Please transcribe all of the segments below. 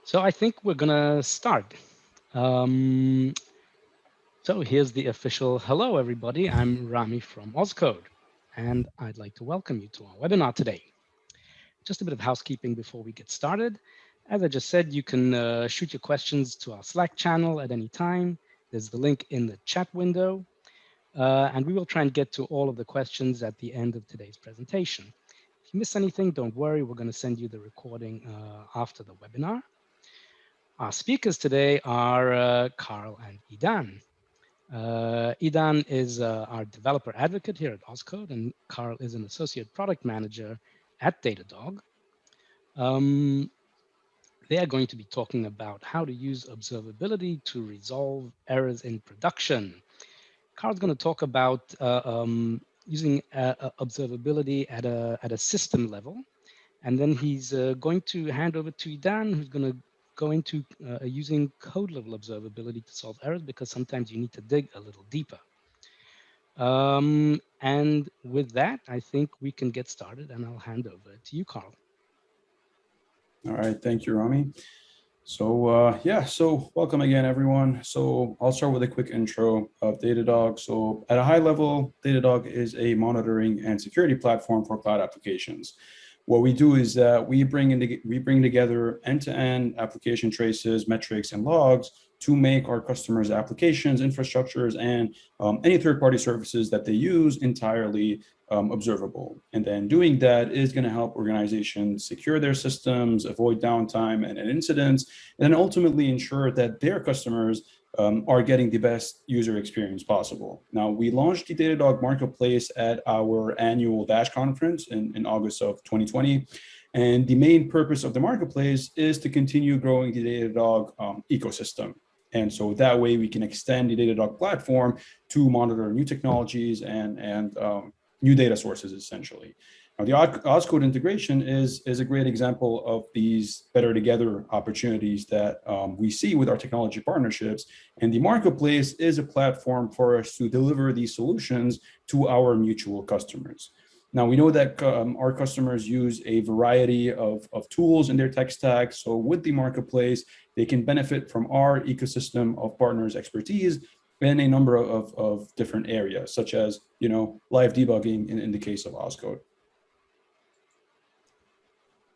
So I think we're gonna start. Um, so here's the official hello, everybody. I'm Rami from Ozcode, and I'd like to welcome you to our webinar today. Just a bit of housekeeping before we get started. As I just said, you can shoot your questions to our Slack channel at any time. There's the link in the chat window, and we will try and get to all of the questions at the end of today's presentation. If you miss anything, don't worry. We're going to send you the recording after the webinar. Our speakers today are Karl and Idan. Idan is our developer advocate here at Ozcode, and Karl is an associate product manager at Datadog. They are going to be talking about how to use observability to resolve errors in production. Karl's going to talk about using observability at a system level. And then he's going to hand over to Idan, who's going to go into using code level observability to solve errors, because sometimes you need to dig a little deeper. And with that, I think we can get started, and I'll hand over to you, Karl. All right, thank you, Rami. So so welcome again, everyone. So I'll start with a quick intro of Datadog. So at a high level, Datadog is a monitoring and security platform for cloud applications. What we do is that we bring together end-to-end application traces, metrics, and logs to make our customers' applications, infrastructures, and any third-party services that they use entirely observable. And then doing that is going to help organizations secure their systems, avoid downtime and incidents, and then ultimately ensure that their customers are getting the best user experience possible. Now, we launched the Datadog Marketplace at our annual Dash conference in August of 2020. And the main purpose of the marketplace is to continue growing the Datadog ecosystem. And so that way we can extend the Datadog platform to monitor new technologies and new data sources, essentially. Now, the Ozcode integration is a great example of these better together opportunities that we see with our technology partnerships. And the marketplace is a platform for us to deliver these solutions to our mutual customers. Now, we know that our customers use a variety of tools in their tech stack. So with the marketplace, they can benefit from our ecosystem of partners' expertise in a number of different areas, such as live debugging in the case of Ozcode.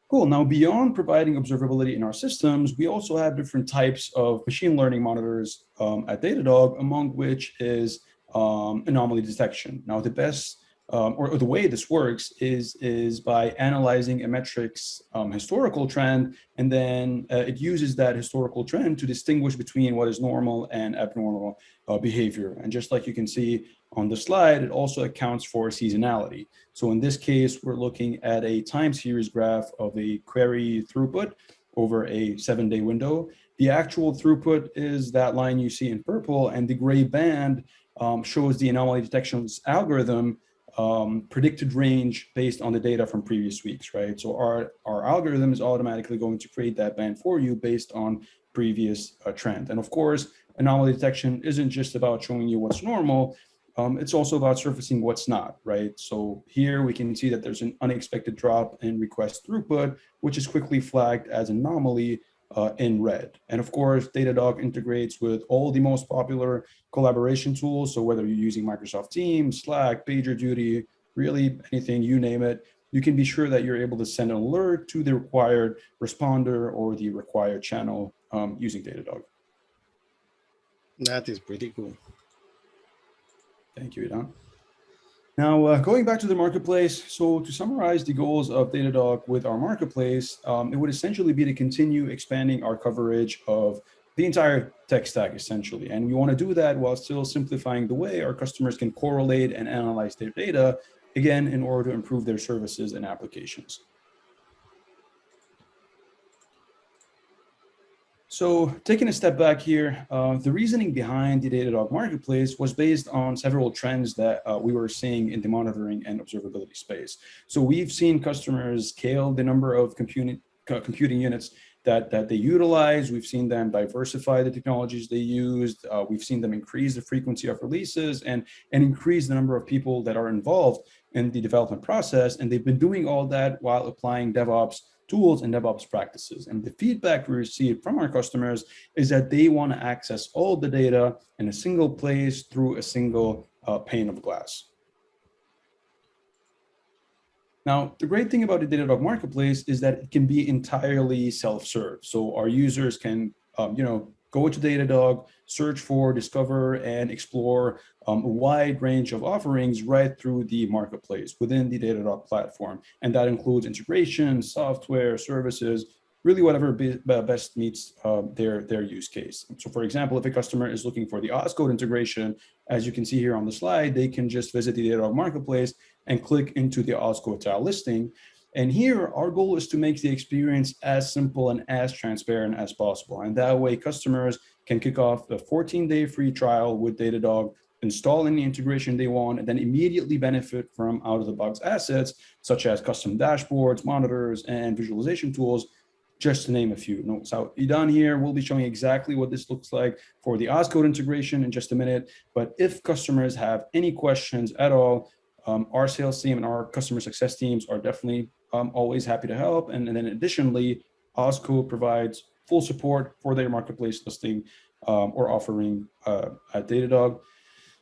Cool. Now, beyond providing observability in our systems, we also have different types of machine learning monitors at Datadog, among which is anomaly detection. Now, the best or the way this works is by analyzing a metric's historical trend, and then it uses that historical trend to distinguish between what is normal and abnormal behavior. And just like you can see on the slide, it also accounts for seasonality. So in this case, we're looking at a time series graph of a query throughput over a 7-day window. The actual throughput is that line you see in purple, and the gray band shows the anomaly detection's algorithm predicted range based on the data from previous weeks, right? So our algorithm is automatically going to create that band for you based on previous trend. And of course, anomaly detection isn't just about showing you what's normal, it's also about surfacing what's not, right? So here we can see that there's an unexpected drop in request throughput, which is quickly flagged as an anomaly in red. And of course, Datadog integrates with all the most popular collaboration tools. So whether you're using Microsoft Teams, Slack, PagerDuty, really anything, you name it, you can be sure that you're able to send an alert to the required responder or the required channel using Datadog. That is pretty cool. Thank you, Idan. Now, going back to the marketplace, so to summarize the goals of Datadog with our marketplace, it would essentially be to continue expanding our coverage of the entire tech stack, essentially. And we want to do that while still simplifying the way our customers can correlate and analyze their data, again, in order to improve their services and applications. So taking a step back here, the reasoning behind the Datadog Marketplace was based on several trends that we were seeing in the monitoring and observability space. So we've seen customers scale the number of computing units that they utilize. We've seen them diversify the technologies they used. We've seen them increase the frequency of releases and increase the number of people that are involved in the development process. And they've been doing all that while applying DevOps tools, and DevOps practices. And the feedback we receive from our customers is that they want to access all the data in a single place through a single pane of glass. Now, the great thing about the Datadog Marketplace is that it can be entirely self-serve. So our users can, go to Datadog, search for, discover, and explore a wide range of offerings right through the marketplace within the Datadog platform. And that includes integration, software, services, really whatever best meets their use case. So for example, if a customer is looking for the Ozcode integration, as you can see here on the slide, they can just visit the Datadog Marketplace and click into the Ozcode tile listing. And here, our goal is to make the experience as simple and as transparent as possible. And that way, customers can kick off a 14-day free trial with Datadog, install any integration they want, and then immediately benefit from out-of-the-box assets, such as custom dashboards, monitors, and visualization tools, just to name a few. So Idan here will be showing exactly what this looks like for the Ozcode integration in just a minute. But if customers have any questions at all, our sales team and our customer success teams are definitely always happy to help. And then additionally, Ozcode provides full support for their marketplace listing or offering at Datadog.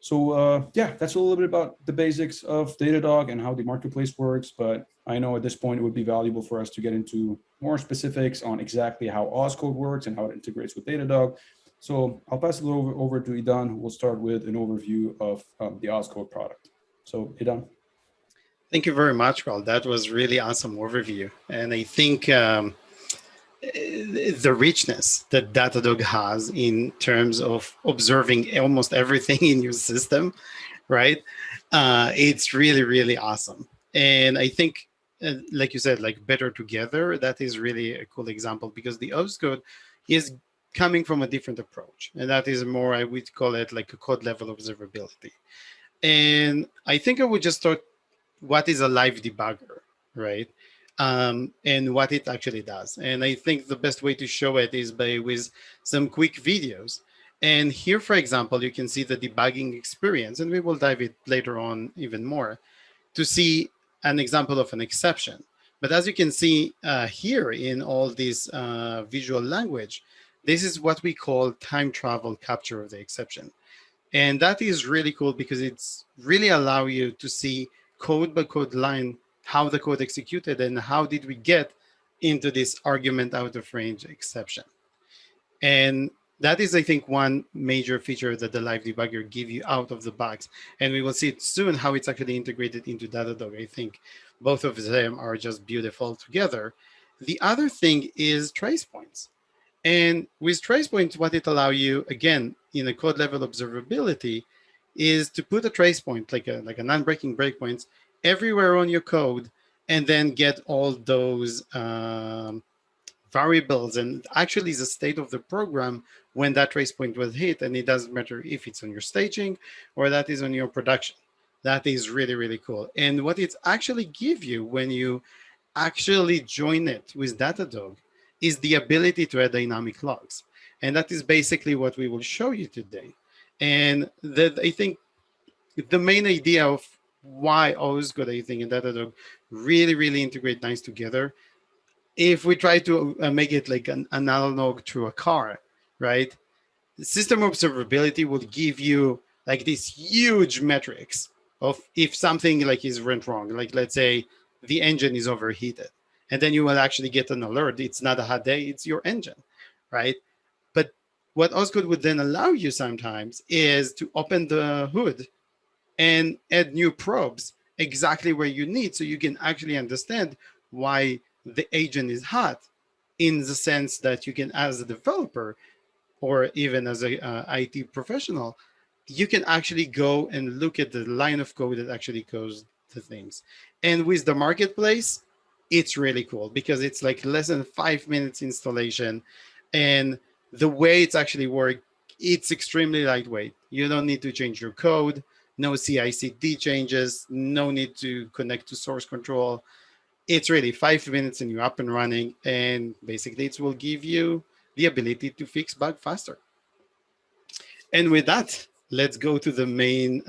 So yeah, that's a little bit about the basics of Datadog and how the marketplace works. But I know at this point it would be valuable for us to get into more specifics on exactly how Ozcode works and how it integrates with Datadog. So I'll pass it over to Idan, who will start with an overview of the Ozcode product. So Idan. Thank you very much, Karl. That was really awesome overview. And I think the richness that Datadog has in terms of observing almost everything in your system, right? It's really, really awesome. And I think, like you said, like better together, that is really a cool example because the Ozcode is coming from a different approach. And that is more, I would call it like a code level observability. And I think I would just start what is a live debugger, right? And what it actually does. And I think the best way to show it is with some quick videos. And here, for example, you can see the debugging experience, and we will dive it later on even more to see an example of an exception. But as you can see here in all this visual language, this is what we call time travel capture of the exception. And that is really cool because it's really allow you to see code by code line, how the code executed and how did we get into this argument out of range exception. And that is, I think, one major feature that the live debugger give you out of the box. And we will see it soon how it's actually integrated into Datadog. I think both of them are just beautiful together. The other thing is tracepoints. And with tracepoints, what it allows you, again, in a code level observability, is to put a tracepoint, like a non-breaking breakpoints, everywhere on your code, and then get all those variables and actually the state of the program when that tracepoint was hit. And it doesn't matter if it's on your staging or that is on your production. That is really, really cool. And what it actually gives you when you actually join it with Datadog is the ability to add dynamic logs. And that is basically what we will show you today. And that I think the main idea of why Ozcode, I think, and Datadog really, really integrate nice together. If we try to make it like an analog to a car, right? System observability will give you like these huge metrics of if something like is went wrong, like let's say the engine is overheated, and then you will actually get an alert. It's not a hot day, it's your engine, right? But what Ozcode would then allow you sometimes is to open the hood and add new probes exactly where you need so you can actually understand why the agent is hot, in the sense that you can, as a developer or even as a IT professional, you can actually go and look at the line of code that actually goes to things. And with the marketplace, it's really cool because it's like less than 5 minutes installation. And the way it's actually worked, it's extremely lightweight. You don't need to change your code, no CI/CD changes, no need to connect to source control. It's really 5 minutes and you're up and running. And basically it will give you the ability to fix bug faster. And with that, let's go to the main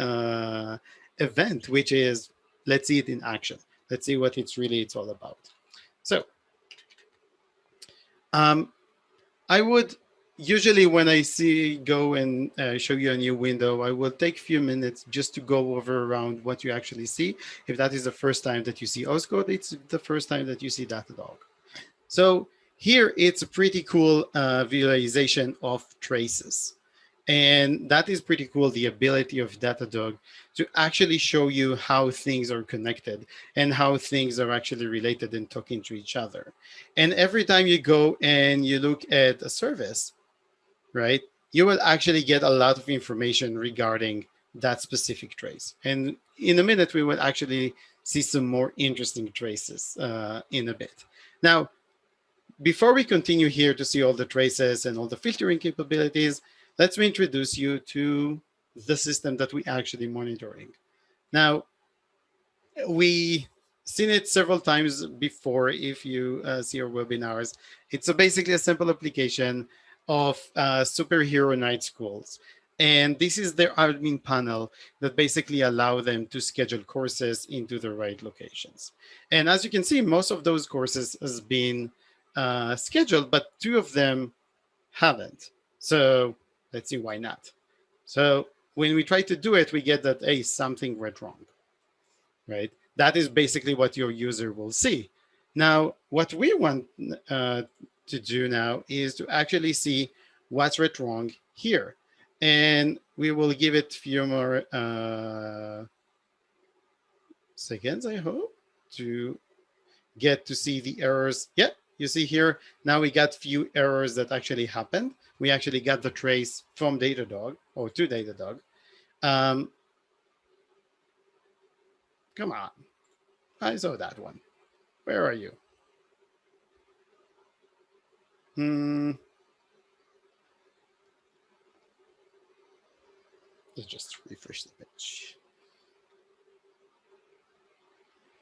event, which is, let's see it in action. Let's see what it's all about. So I would usually, when I go and show you a new window, I will take a few minutes just to go over around what you actually see. If that is the first time that you see Ozcode, it's the first time that you see Datadog. So here it's a pretty cool visualization of traces. And that is pretty cool, the ability of Datadog to actually show you how things are connected and how things are actually related and talking to each other. And every time you go and you look at a service, right, you will actually get a lot of information regarding that specific trace. And in a minute, we will actually see some more interesting traces in a bit. Now, before we continue here to see all the traces and all the filtering capabilities, let's introduce you to the system that we actually monitoring. Now, we seen it several times before if you see our webinars. It's basically a simple application of superhero night schools. And this is their admin panel that basically allow them to schedule courses into the right locations. And as you can see, most of those courses has been scheduled, but 2 of them haven't. So let's see why not. So when we try to do it, we get that, hey, something went wrong, right? That is basically what your user will see. Now, what we want to do now is to actually see what's went wrong here. And we will give it a few more seconds, I hope, to get to see the errors. Yeah, you see here, now we got few errors that actually happened. We actually got the trace from Datadog or to Datadog. Come on, I saw that one. Where are you? Let's just refresh the page.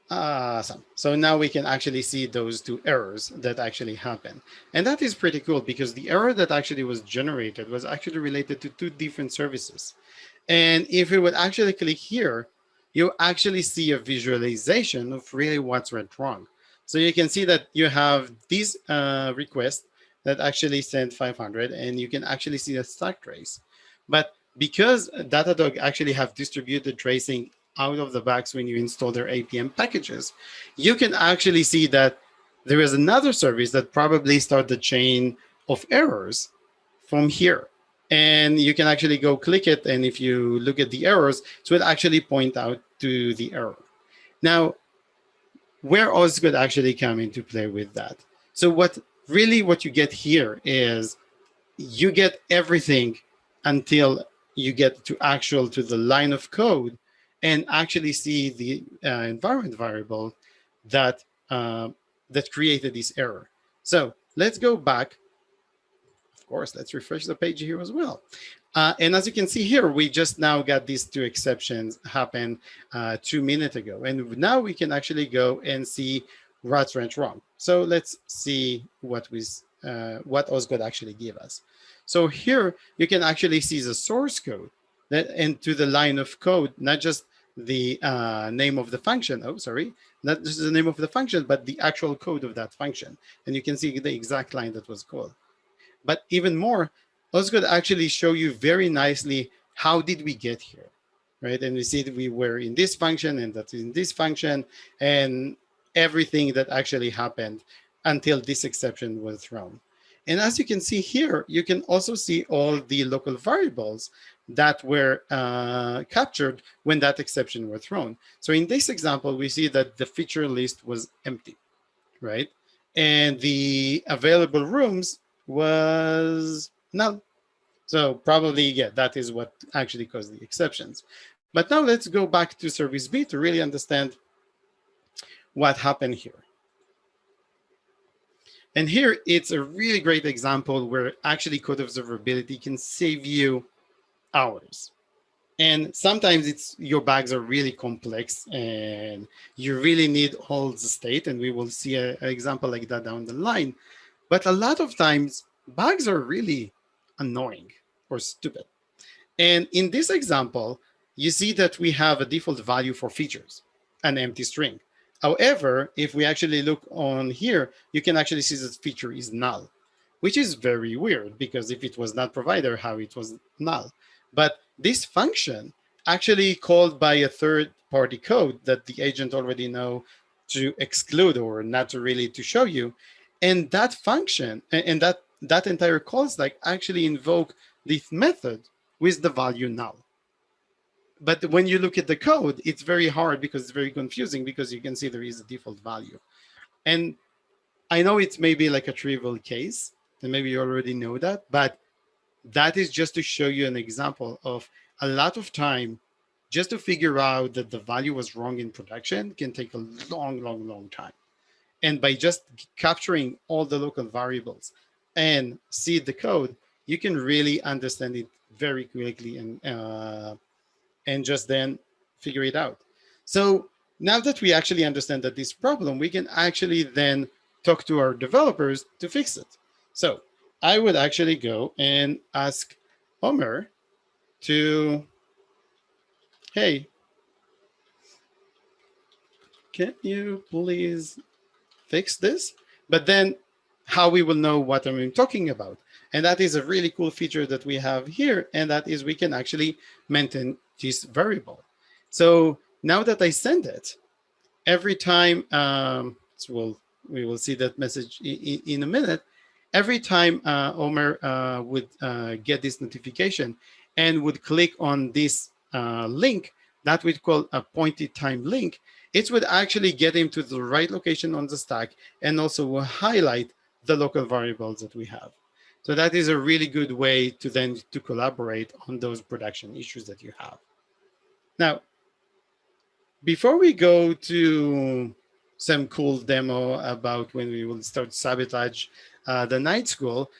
Awesome. So now we can actually see those 2 errors that actually happen. And that is pretty cool because the error that actually was generated was actually related to 2 different services. And if we would actually click here, you actually see a visualization of really what's went wrong. So you can see that you have this request that actually sent 500, and you can actually see the stack trace. But because Datadog actually have distributed tracing out of the box when you install their APM packages, you can actually see that there is another service that probably started the chain of errors from here. And you can actually go click it. And if you look at the errors, it will actually point out to the error. Now, where Ozcode actually come into play with that? So what you get here is you get everything until you get to the line of code and actually see the environment variable that that created this error. So let's go back. Of course, let's refresh the page here as well. And as you can see here, we just now got these 2 exceptions happen 2 minutes ago. And now we can actually go and see what went wrong. So let's see what Ozcode actually gave us. So here you can actually see the source code and to the line of code, not just the name of the function. Oh, sorry, not just the name of the function, but the actual code of that function. And you can see the exact line that was called. But even more, Ozcode actually show you very nicely how did we get here, right? And we see that we were in this function and that's in this function and everything that actually happened until this exception was thrown. And as you can see here, you can also see all the local variables that were captured when that exception was thrown. So in this example, we see that the feature list was empty, right? And the available rooms was null. So probably, yeah, that is what actually caused the exceptions. But now let's go back to service B to really understand what happened here. And here it's a really great example where actually code observability can save you hours. And sometimes your bugs are really complex and you really need all the state. And we will see an example like that down the line. But a lot of times bugs are really annoying or stupid. And in this example, you see that we have a default value for features, an empty string. However, if we actually look on here, you can actually see that feature is null. which is very weird because if it was not provider, how it was null. But this function actually called by a third-party code that the agent already know to exclude or not to really to show you. And that function and that entire call stack actually invoke this method with the value null. But when you look at the code, it's very hard because it's very confusing because you can see there is a default value. And I know it's maybe like a trivial case, and maybe you already know that, but that is just to show you an example of a lot of time just to figure out that the value was wrong in production can take a long time. And by just capturing all the local variables and see the code, you can really understand it very quickly and just then figure it out. So now that we actually understand that this problem, we can actually then talk to our developers to fix it. So I would actually go and ask Omer to, hey, can you please fix this? But then how we will know what I'm talking about. And that is a really cool feature that we have here. And that is we can actually maintain this variable. So now that I send it, every time, so we will see that message in a minute. Every time Omer would get this notification and would click on this link, that we call a pointed time link, it would actually get him to the right location on the stack and also will highlight the local variables that we have. So that is a really good way to then to collaborate on those production issues that you have. Now, before we go to some cool demo about when we will start sabotage the night school,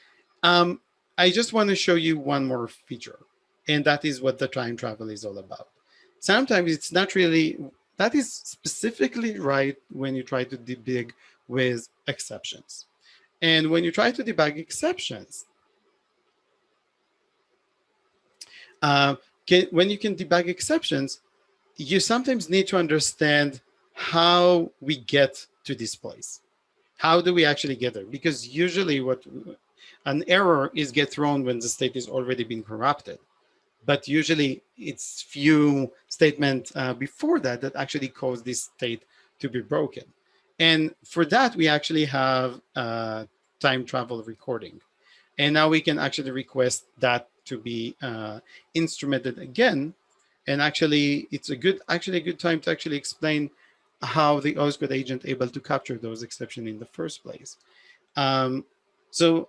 I just want to show you one more feature, and that is what the time travel is all about. Sometimes it's not really, that is specifically right when you try to debug with exceptions. And when you try to debug exceptions, when you can debug exceptions, you sometimes need to understand how we get to this place. How do we actually get there? Because usually an error is get thrown when the state is already been corrupted. But usually it's few statements before that that actually cause this state to be broken. And for that, we actually have time travel recording. And now we can actually request that to be instrumented again. And actually, it's a good time to actually explain how the Ozcode agent able to capture those exceptions in the first place. So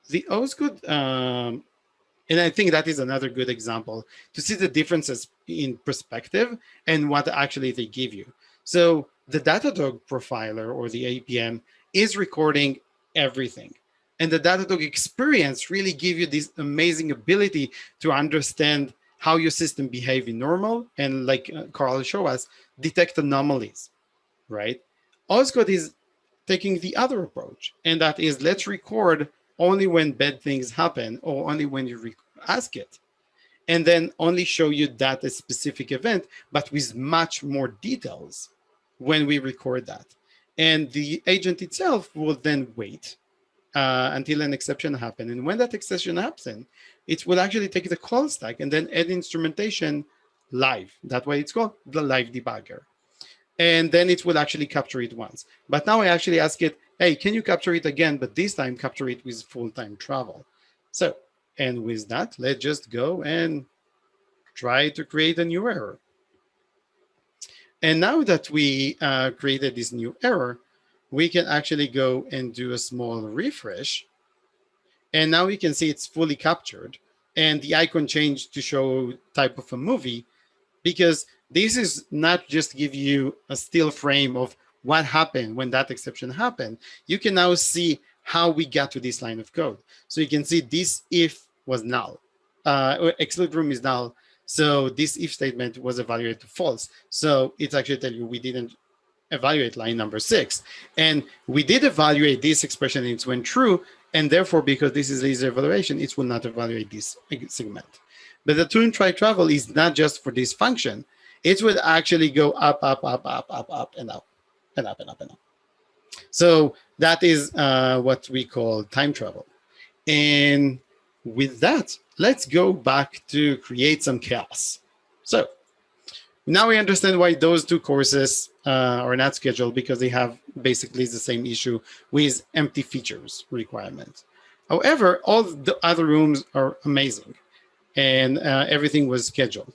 the Ozcode, and I think that is another good example to see the differences in perspective and what actually they give you. So the Datadog profiler or the APM is recording everything. And the Datadog experience really give you this amazing ability to understand how your system behave in normal and like Karl showed us, detect anomalies, right? Ozcode is taking the other approach, and that is let's record only when bad things happen or only when you ask it, and then only show you that a specific event, but with much more details when we record that. And the agent itself will then wait until an exception happens. And when that exception happens, it will actually take the call stack and then add instrumentation live. That's why it's called the live debugger. And then it will actually capture it once. But now I actually ask it, hey, can you capture it again? But this time capture it with full-time travel. So, and with that, let's just go and try to create a new error. And now that we created this new error, we can actually go and do a small refresh. And now we can see it's fully captured. And the icon changed to show type of a movie, because this is not just give you a still frame of what happened when that exception happened. You can now see how we got to this line of code. So you can see this if was null, exclude room is null. So this if statement was evaluated to false. So it's actually telling you we didn't evaluate line number 6. And we did evaluate this expression and it went true. And therefore, because this is lazy evaluation, it will not evaluate this segment. But the tune try travel is not just for this function. It would actually go up, up, up, up, up, up, and up, and up, and up, and up. So that is what we call time travel. And with that, let's go back to create some chaos. So now we understand why those two courses are not scheduled, because they have basically the same issue with empty features requirement. However, all the other rooms are amazing, and everything was scheduled.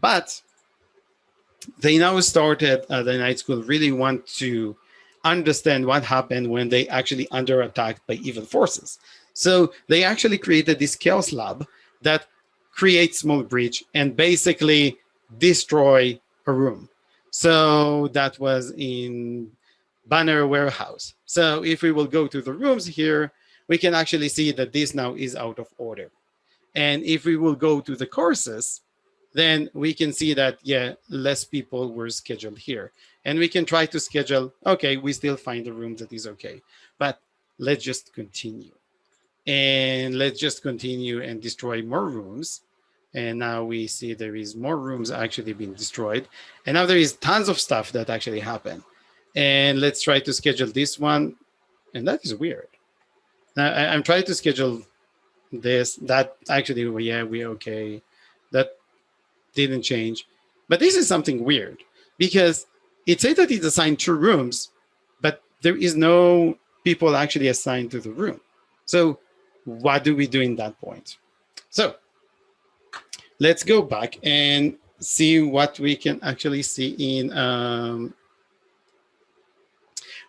But they now started the night school really want to understand what happened when they actually under attacked by evil forces. So they actually created this chaos lab that creates small breach and basically destroy a room. So that was in Banner Warehouse. So if we will go to the rooms here, we can actually see that this now is out of order. And if we will go to the courses, then we can see that, yeah, less people were scheduled here. And we can try to schedule, okay, we still find a room that is okay. But let's just continue. And let's just continue and destroy more rooms. And now we see there is more rooms actually being destroyed. And now there is tons of stuff that actually happened. And let's try to schedule this one. And that is weird. Now I'm trying to schedule this, that actually, well, yeah, we're okay. That didn't change. But this is something weird because it says that it's assigned 2 rooms, but there is no people actually assigned to the room. So what do we do in that point? So let's go back and see what we can actually see in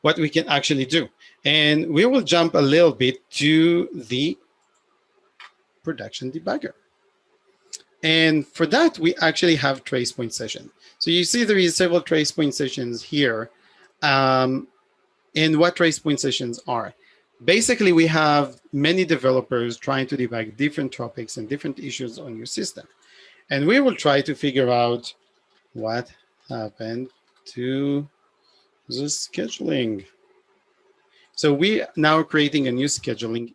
what we can actually do. And we will jump a little bit to the production debugger. And for that, we actually have tracepoint session. So you see there is several tracepoint sessions here. And what tracepoint sessions are. Basically, we have many developers trying to debug different topics and different issues on your system. And we will try to figure out what happened to the scheduling. So we now are creating a new scheduling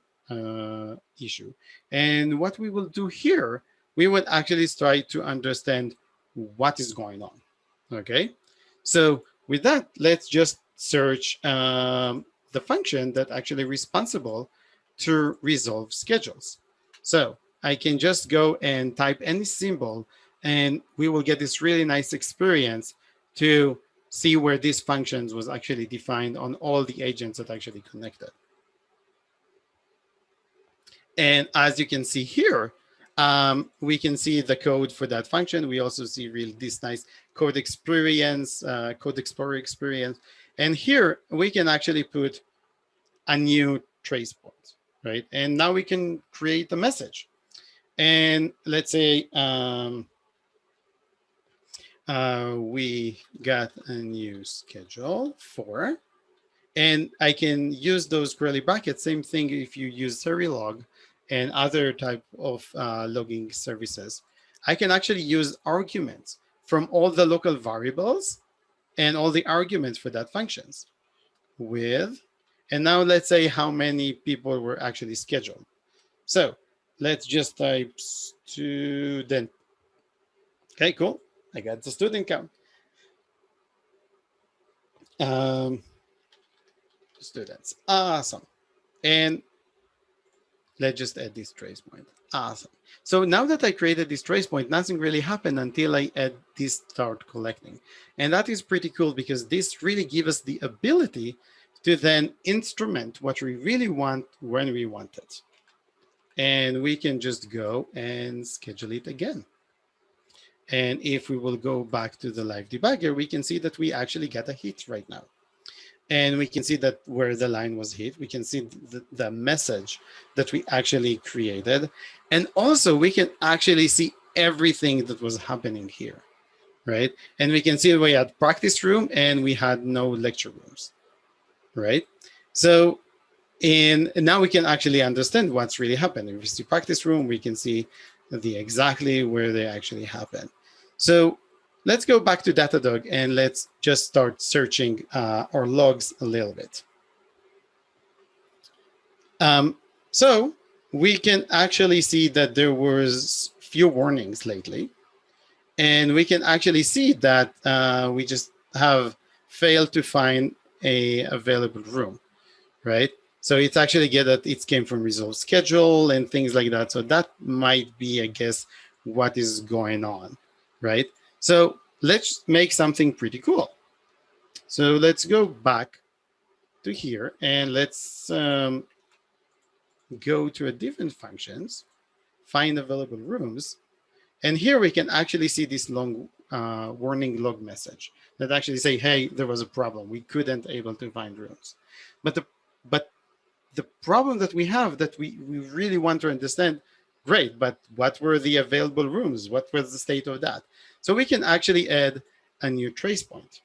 issue. And what we will do here, we would actually try to understand what is going on. Okay. So with that, let's just search the function that actually responsible to resolve schedules. So I can just go and type any symbol and we will get this really nice experience to see where these functions was actually defined on all the agents that actually connected. And as you can see here, we can see the code for that function. We also see really this nice code experience, code explorer experience. And here we can actually put a new trace point, right? And now we can create a message. And let's say we got a new schedule for, and I can use those curly brackets. Same thing if you use Serilog and other type of logging services. I can actually use arguments from all the local variables and all the arguments for that functions with, and now let's say how many people were actually scheduled. So let's just type student. Okay, cool. I got the student count. Students, awesome. And let's just add this trace point. Awesome. So now that I created this trace point, nothing really happened until I add this start collecting. And that is pretty cool because this really gives us the ability to then instrument what we really want when we want it. And we can just go and schedule it again. And if we will go back to the live debugger, we can see that we actually get a hit right now. And we can see that where the line was hit, we can see the message that we actually created. And also we can actually see everything that was happening here, right? And we can see we had practice room and we had no lecture rooms, right? So now we can actually understand what's really happening. If we see practice room, we can see the exactly where they actually happen. So let's go back to Datadog and let's just start searching our logs a little bit. So we can actually see that there was few warnings lately. And we can actually see that we just have failed to find a available room, right? So it's actually get that it came from resolve schedule and things like that. So that might be, I guess, what is going on, right? So let's make something pretty cool. So let's go back to here and let's go to a different functions, find available rooms. And here we can actually see this long warning log message that actually say, hey, there was a problem. We couldn't able to find rooms. But the problem that we have that we really want to understand, great, but what were the available rooms? What was the state of that? So we can actually add a new trace point.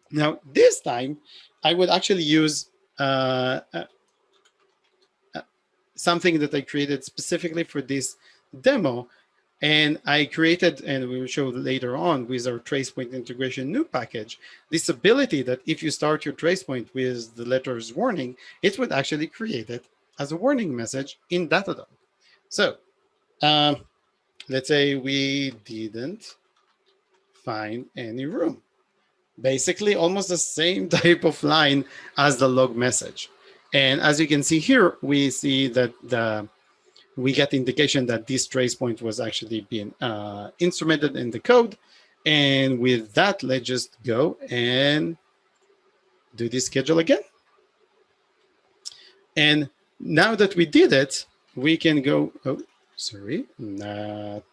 Now, this time, I would actually use something that I created specifically for this demo. And I created, and we will show later on with our tracepoint integration new package, this ability that if you start your tracepoint with the letters warning, it would actually create it as a warning message in Datadog. So let's say we didn't find any room. Basically, almost the same type of line as the log message. And as you can see here, we see that we get indication that this trace point was actually being instrumented in the code. And with that, let's just go and do this schedule again. And now that we did it, we can go, oh, sorry, not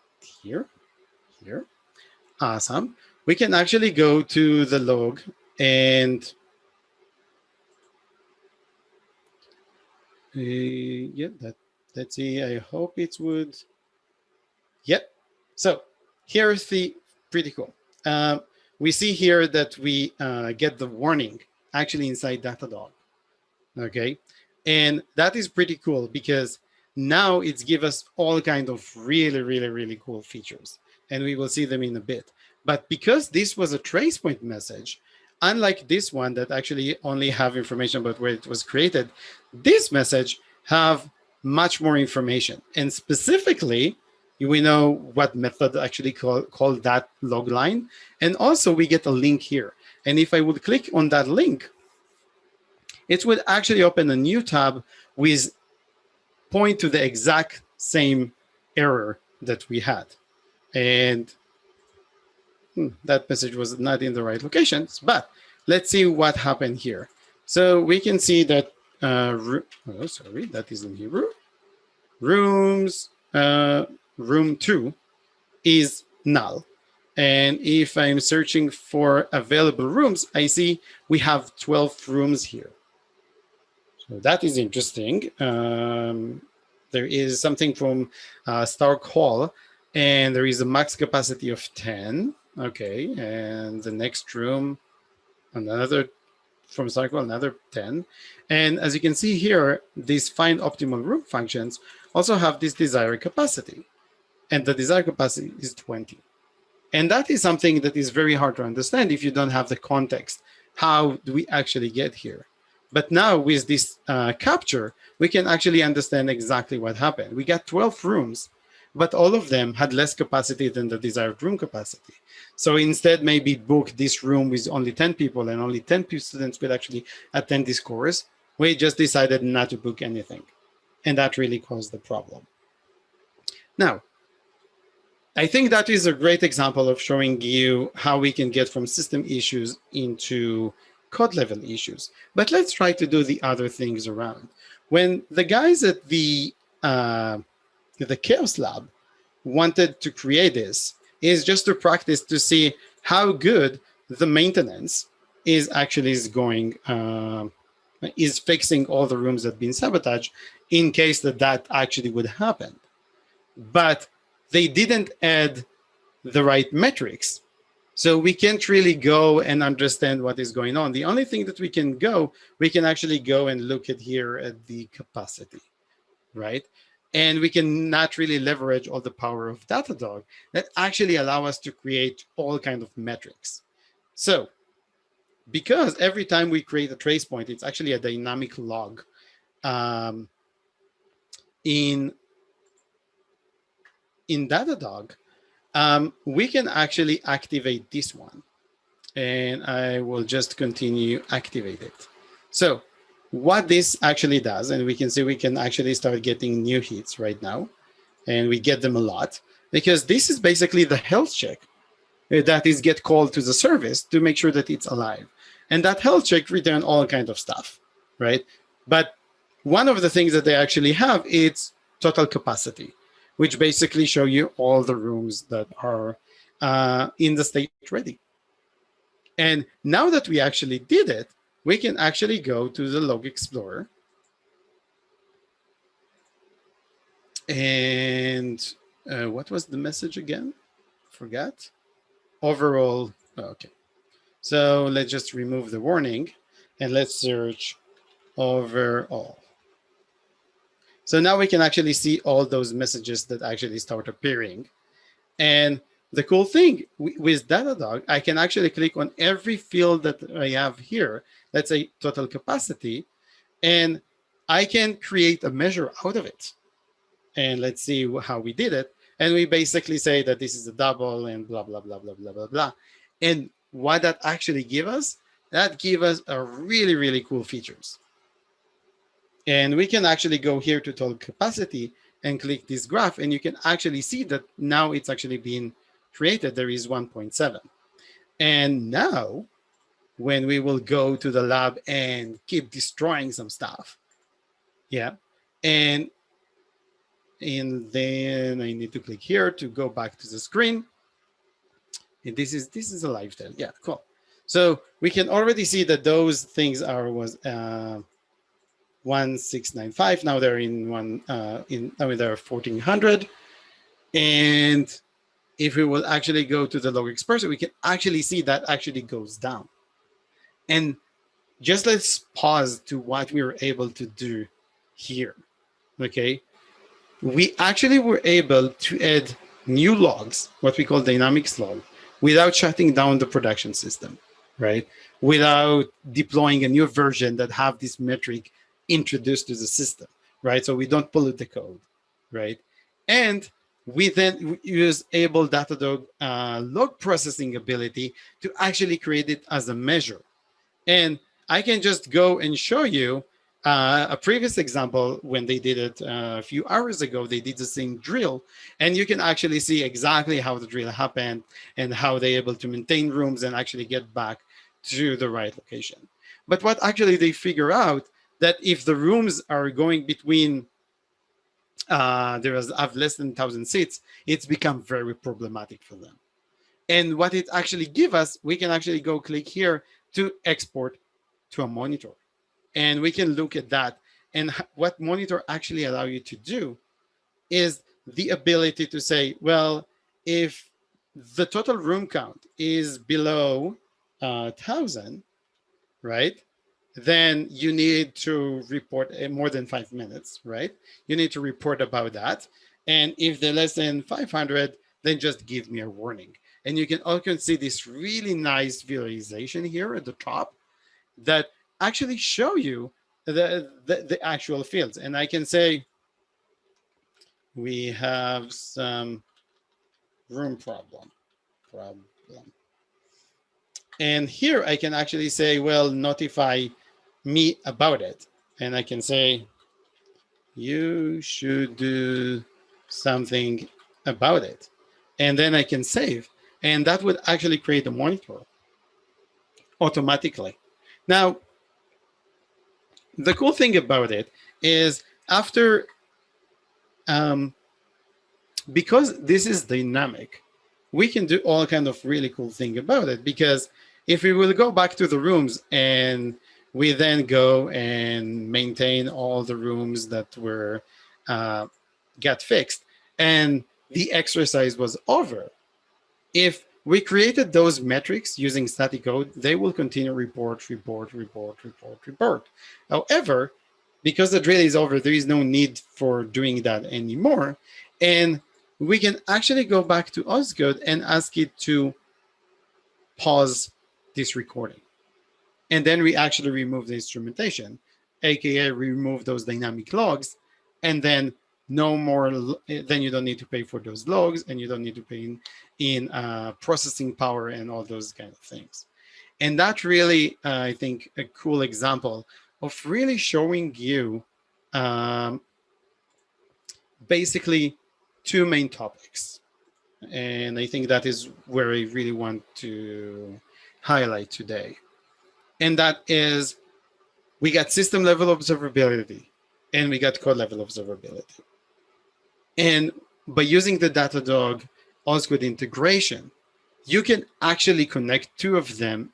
here, here. Awesome. We can actually go to the log and yeah, let's see, I hope it would. Yep. So here's the pretty cool. We see here that we get the warning actually inside Datadog. Okay. And that is pretty cool because now it's give us all kind of really, really, really cool features. And we will see them in a bit. But because this was a tracepoint message, unlike this one that actually only have information about where it was created, this message have much more information. And specifically, we know what method actually call that log line. And also we get a link here. And if I would click on that link, it would actually open a new tab with point to the exact same error that we had. And that message was not in the right locations, but let's see what happened here. So we can see that, oh, sorry, that is in Hebrew. Rooms, room 2 is null. And if I'm searching for available rooms, I see we have 12 rooms here. So that is interesting. There is something from Stark Hall, and there is a max capacity of 10. Okay, and the next room, another from Stark Hall, another 10. And as you can see here, these find optimal room functions also have this desired capacity. And the desired capacity is 20. And that is something that is very hard to understand if you don't have the context. How do we actually get here? But now with this capture, we can actually understand exactly what happened. We got 12 rooms, but all of them had less capacity than the desired room capacity. So instead, maybe book this room with only 10 people and only 10 students will actually attend this course. We just decided not to book anything. And that really caused the problem. Now, I think that is a great example of showing you how we can get from system issues into code level issues. But let's try to do the other things around. When the guys at the Chaos Lab wanted to create this, is just to practice to see how good the maintenance is actually going, is fixing all the rooms that have been sabotaged in case that actually would happen. But they didn't add the right metrics. So we can't really go and understand what is going on. The only thing that we can actually go and look at here at the capacity, right? And we can not really leverage all the power of Datadog that actually allow us to create all kinds of metrics. So because every time we create a trace point, it's actually a dynamic log in Datadog, we can actually activate this one. And I will just continue activate it. So what this actually does, and we can see we can actually start getting new hits right now, and we get them a lot, because this is basically the health check that is get called to the service to make sure that it's alive. And that health check return all kinds of stuff, right? But one of the things that they actually have is total capacity, which basically show you all the rooms that are in the state ready. And now that we actually did it, we can actually go to the log explorer. And what was the message again? Forgot. Overall, okay. So let's just remove the warning and let's search overall. So now we can actually see all those messages that actually start appearing. And the cool thing with Datadog, I can actually click on every field that I have here, let's say total capacity, and I can create a measure out of it. And let's see how we did it. And we basically say that this is a double and blah, blah, blah, blah, blah, blah, blah. And what that actually give us, that give us a really, really cool features. And we can actually go here to total capacity and click this graph, and you can actually see that now it's actually being created. There is 1.7. And now when we will go to the lab and keep destroying some stuff, yeah, and then I need to click here to go back to the screen. And this is a live tell. Yeah, cool. So we can already see that those things was 1695. Now they're in they're 1400. And if we will actually go to the log explorer, we can actually see that actually goes down. And just let's pause to what we were able to do here. Okay. We actually were able to add new logs, what we call dynamics log, without shutting down the production system, right? Without deploying a new version that have this metric introduced to the system, right? So we don't pollute the code, right? And we then use able Datadog log processing ability to actually create it as a measure. And I can just go and show you a previous example when they did it a few hours ago. They did the same drill, and you can actually see exactly how the drill happened and how they're able to maintain rooms and actually get back to the right location. But what actually they figure out that if the rooms are going between have less than 1,000 seats, it's become very problematic for them. And what it actually give us, we can actually go click here to export to a monitor. And we can look at that. And what monitor actually allow you to do is the ability to say, well, if the total room count is below 1,000, right? Then you need to report more than 5 minutes, right? You need to report about that. And if they're less than 500, then just give me a warning. And you can also see this really nice visualization here at the top that actually show you the actual fields. And I can say, we have some room problem. And here I can actually say, well, notify me about it. And I can say, you should do something about it. And then I can save. And that would actually create a monitor automatically. Now, the cool thing about it is after, because this is dynamic, we can do all kind of really cool thing about it. Because if we will go back to the rooms and we then go and maintain all the rooms that were got fixed and the exercise was over, if we created those metrics using static code, they will continue report. However, because the drill is over, there is no need for doing that anymore. And we can actually go back to Ozcode and ask it to pause this recording. And then we actually remove the instrumentation, AKA remove those dynamic logs, and then no more, then you don't need to pay for those logs, and you don't need to pay in processing power and all those kind of things. And that's really, I think, a cool example of really showing you basically two main topics. And I think that is where I really want to highlight today. And that is, we got system level observability and we got code level observability. And by using the Datadog Ozcode integration, you can actually connect two of them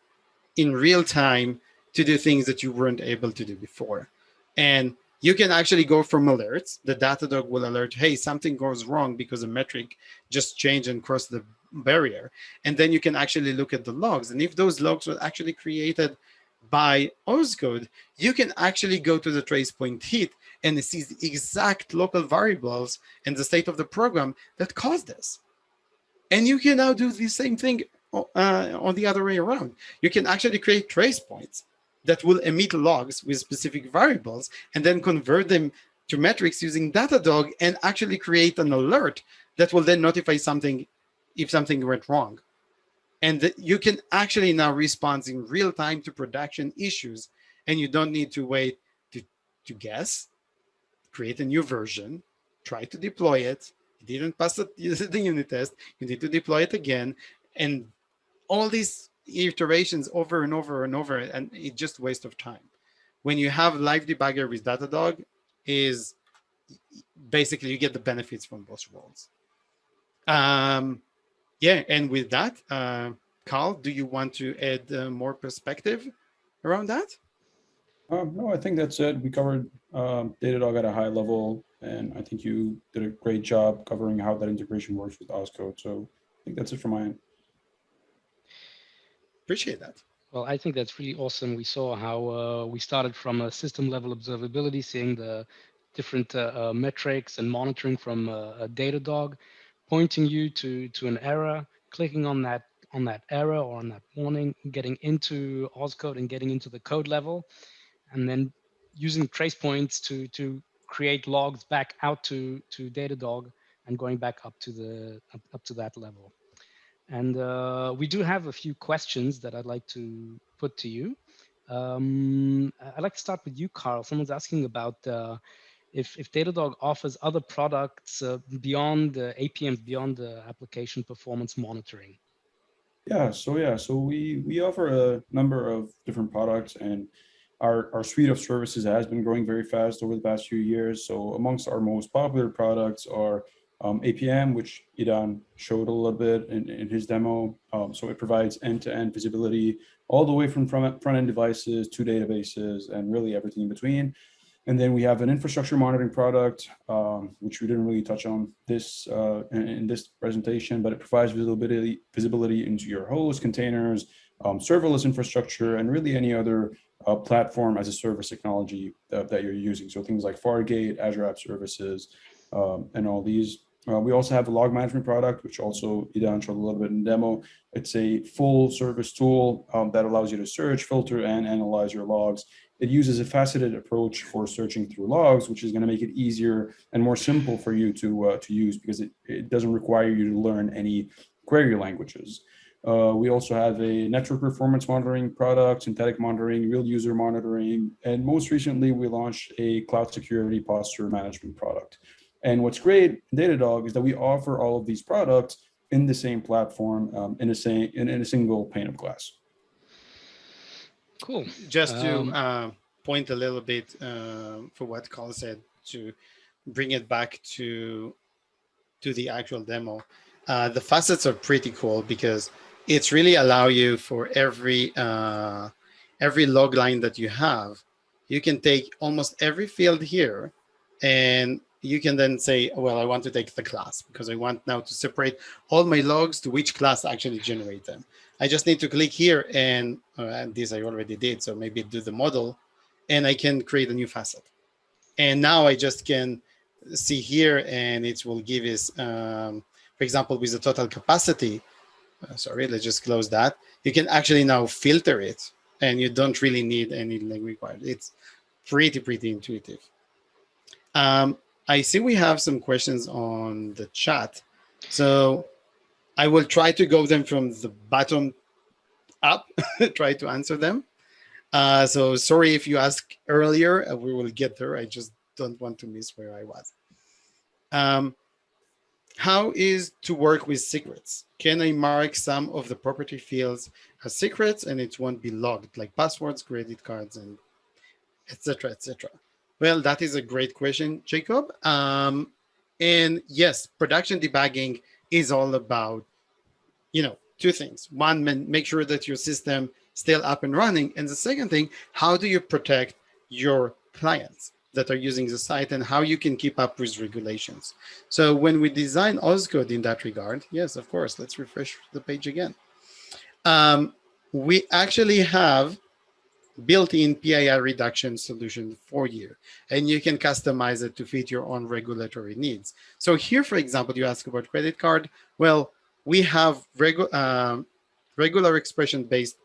in real time to do things that you weren't able to do before. And you can actually go from alerts. The Datadog will alert, hey, something goes wrong because a metric just changed and crossed the barrier. And then you can actually look at the logs. And if those logs were actually created by Ozcode, you can actually go to the tracepoint hit and see the exact local variables and the state of the program that caused this. And you can now do the same thing on the other way around. You can actually create trace points that will emit logs with specific variables and then convert them to metrics using Datadog and actually create an alert that will then notify something if something went wrong. And you can actually now respond in real time to production issues, and you don't need to wait to guess, create a new version, try to deploy it. It didn't pass the unit test. You need to deploy it again. And all these iterations over and over and over, and it's just a waste of time. When you have live debugger with Datadog, is basically you get the benefits from both worlds. Yeah, and with that, Karl, do you want to add more perspective around that? No, I think that's it. We covered Datadog at a high level, and I think you did a great job covering how that integration works with Ozcode. So I think that's it from my end. Appreciate that. Well, I think that's really awesome. We saw how we started from a system level observability, seeing the different metrics and monitoring from a Datadog, pointing you to an error, clicking on that error or on that warning, getting into Ozcode and getting into the code level, and then using trace points to create logs back out to Datadog and going back up to that level. And we do have a few questions that I'd like to put to you. I'd like to start with you, Karl. Someone's asking about if Datadog offers other products beyond APMs, beyond application performance monitoring. So we offer a number of different products, and our suite of services has been growing very fast over the past few years. So amongst our most popular products are APM, which Idan showed a little bit in his demo. So it provides end-to-end visibility all the way from front-end devices to databases and really everything in between. And then we have an infrastructure monitoring product, which we didn't really touch on this in this presentation, but it provides visibility into your host, containers, serverless infrastructure, and really any other platform as a service technology that you're using. So things like Fargate, Azure App Services, and all these. We also have a log management product, which also Idan showed a little bit in demo. It's a full service tool that allows you to search, filter, and analyze your logs. It uses a faceted approach for searching through logs, which is going to make it easier and more simple for you to use, because it doesn't require you to learn any query languages. We also have a network performance monitoring product, synthetic monitoring, real user monitoring, and most recently we launched a cloud security posture management product. And what's great in Datadog is that we offer all of these products in the same platform, in a single pane of glass. Cool. Just to point a little bit for what Karl said, to bring it back to the actual demo. The facets are pretty cool because it's really allow you for every log line that you have, you can take almost every field here, and you can then say, well, I want to take the class because I want now to separate all my logs to which class actually generate them. I just need to click here, and this I already did, so maybe do the model, and I can create a new facet. And now I just can see here, and it will give us, for example, with the total capacity, sorry, let's just close that. You can actually now filter it, and you don't really need any like required. It's pretty intuitive. I see we have some questions on the chat. So I will try to go them from the bottom up, try to answer them. So sorry if you asked earlier, we will get there. I just don't want to miss where I was. How is to work with secrets? Can I mark some of the property fields as secrets and it won't be logged, like passwords, credit cards, and etc., etc.? Well, that is a great question, Jacob. And yes, production debugging is all about, two things. One, make sure that your system still up and running. And the second thing, how do you protect your clients that are using the site and how you can keep up with regulations? So when we design Ozcode in that regard, yes, of course, let's refresh the page again. We actually have built-in PIR reduction solution for you, and you can customize it to fit your own regulatory needs. So here, for example, you ask about credit card. Well, we have regular expression-based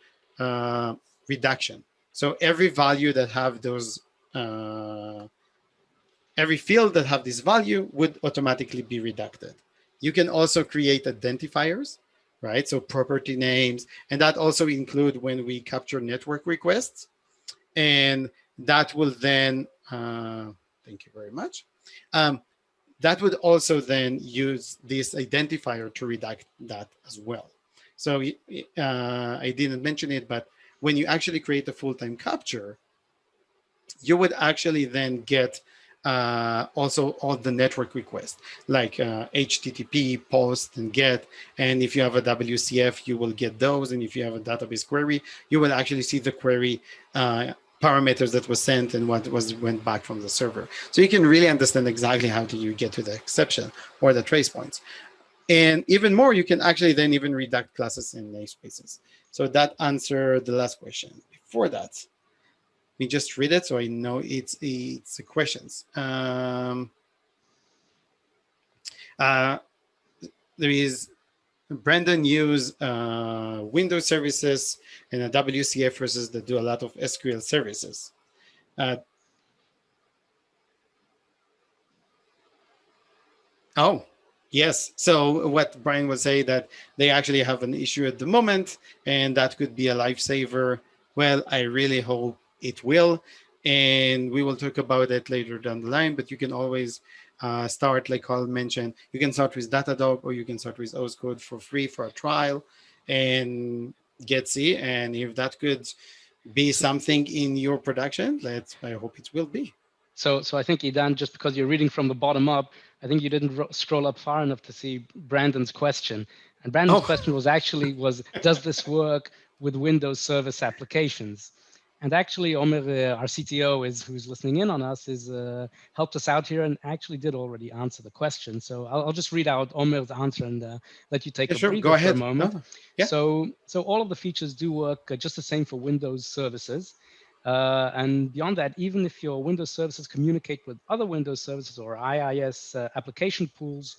reduction. So every value that have those, every field that have this value would automatically be reducted. You can also create identifiers, right? So property names, and that also include when we capture network requests. And that will then, thank you very much. That would also then use this identifier to redact that as well. So I didn't mention it, but when you actually create a full-time capture, you would actually then get also all the network requests like HTTP, POST, and GET. And if you have a WCF, you will get those. And if you have a database query, you will actually see the query parameters that was sent and what went back from the server. So you can really understand exactly how do you get to the exception or the trace points. And even more, you can actually then even redact classes and namespaces. So that answered the last question. Before that, let me just read it so I know it's the questions. There is Brandon use Windows services and a WCF versus that do a lot of SQL services. Oh, yes. So what Brian would say that they actually have an issue at the moment, and that could be a lifesaver. Well, I really hope it will, and we will talk about it later down the line. But you can always start, like Karl mentioned, you can start with Datadog or you can start with Ozcode for free for a trial and get see. And if that could be something in your production, I hope it will be. So I think, Idan, just because you're reading from the bottom up, I think you didn't scroll up far enough to see Brandon's question. And Brandon's question was does this work with Windows service applications? And actually, Omer, our CTO, who's listening in on us, helped us out here and actually did already answer the question. So I'll just read out Omer's answer and let you take a breather Go ahead. for a moment. Oh, yeah. So all of the features do work just the same for Windows services. And beyond that, even if your Windows services communicate with other Windows services or IIS application pools,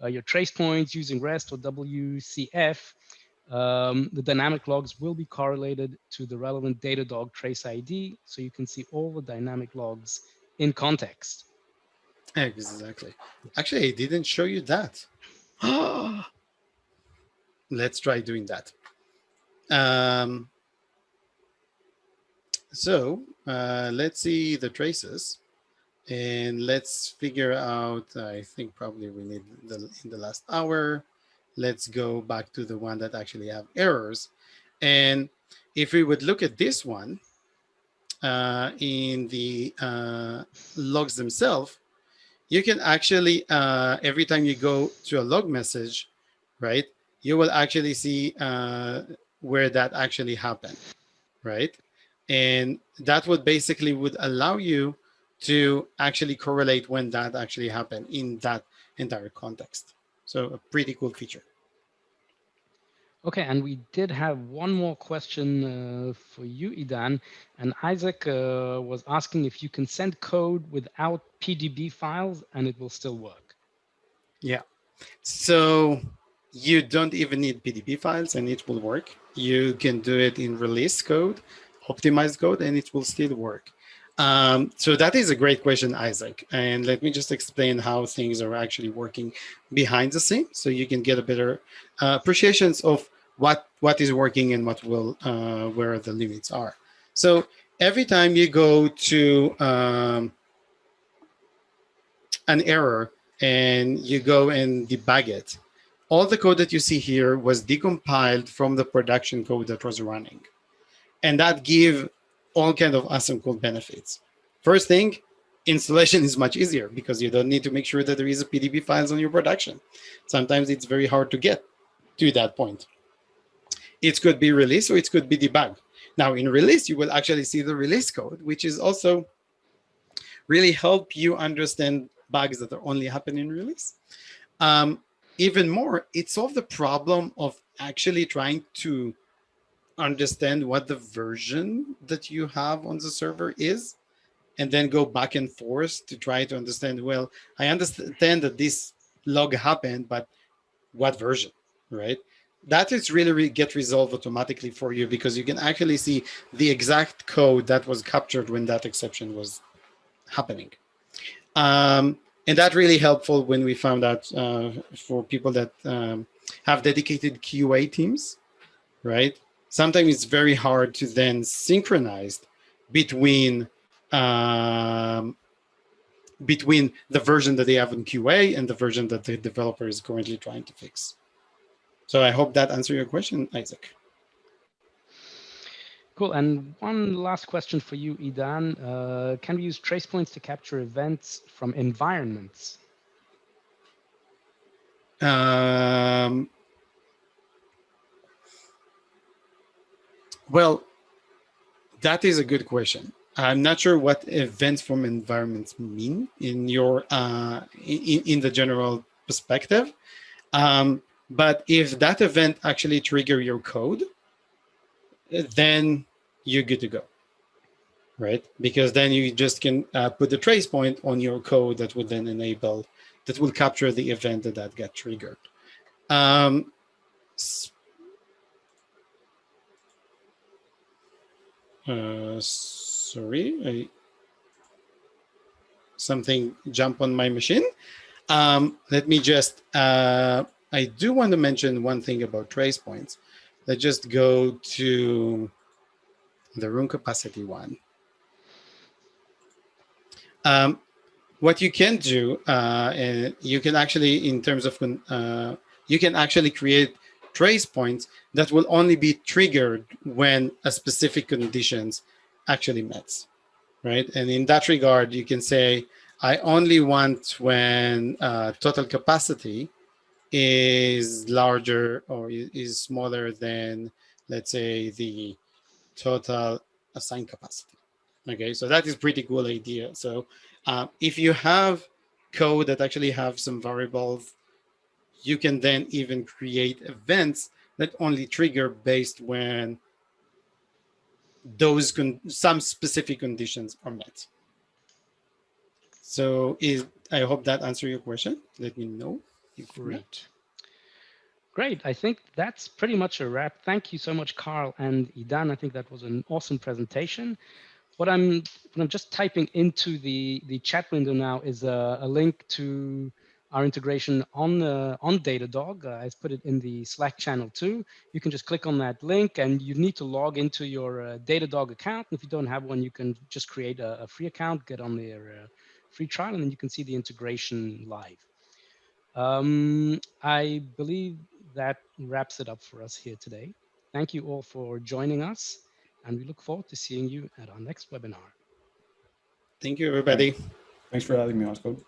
your trace points using REST or WCF, the dynamic logs will be correlated to the relevant Datadog trace ID, so you can see all the dynamic logs in context. Exactly. Actually, I didn't show you that. Let's try doing that. So let's see the traces and let's figure out, I think probably we need in the last hour. Let's go back to the one that actually have errors. And if we would look at this one in the logs themselves, you can actually, every time you go to a log message, right, you will actually see where that actually happened, right? And that would allow you to actually correlate when that actually happened in that entire context. So a pretty cool feature. Okay, and we did have one more question for you, Idan. And Isaac was asking if you can send code without PDB files and it will still work. Yeah. So you don't even need PDB files and it will work. You can do it in release code, optimized code, and it will still work. So that is a great question, Isaac. And let me just explain how things are actually working behind the scenes so you can get a better appreciations of what is working and what will where the limits are. So every time you go to an error and you go and debug it, all the code that you see here was decompiled from the production code that was running. And that give all kind of awesome cool benefits. First thing, installation is much easier because you don't need to make sure that there is a PDB files on your production. Sometimes it's very hard to get to that point. It could be release or it could be debug. Now in release, you will actually see the release code, which is also really help you understand bugs that are only happen in release. Even more, it solved the problem of actually trying to understand what the version that you have on the server is, and then go back and forth to try to understand, well, I understand that this log happened, but what version, right? That is really get resolved automatically for you because you can actually see the exact code that was captured when that exception was happening. And that really helpful when we found out for people that have dedicated QA teams, right? Sometimes it's very hard to then synchronize between the version that they have in QA and the version that the developer is currently trying to fix. So I hope that answered your question, Isaac. Cool. And one last question for you, Idan. Can we use trace points to capture events from environments? Well, that is a good question. I'm not sure what events from environments mean in your in the general perspective. But if that event actually trigger your code, then you're good to go, right? Because then you just can put the trace point on your code that would then enable, that will capture the event that got triggered. Sorry, something jumped on my machine. Let me just, I do want to mention one thing about trace points. Let's just go to the room capacity one. What you can do, and you can actually, in terms of, you can actually create trace points that will only be triggered when a specific conditions actually met, right? And in that regard, you can say, I only want when total capacity is larger or is smaller than, let's say, the total assigned capacity. Okay, so that is pretty cool idea. So if you have code that actually have some variables, you can then even create events that only trigger based when those some specific conditions are met. So I hope that answered your question. Let me know if not. Great. I think that's pretty much a wrap. Thank you so much, Karl and Idan. I think that was an awesome presentation. What I'm just typing into the chat window now is a link to our integration on Datadog. I've put it in the Slack channel too. You can just click on that link, and you need to log into your Datadog account. If you don't have one, you can just create a free account, get on their free trial, and then you can see the integration live. I believe that wraps it up for us here today. Thank you all for joining us, and we look forward to seeing you at our next webinar. Thank you, everybody. Thanks for having me, Ozcode.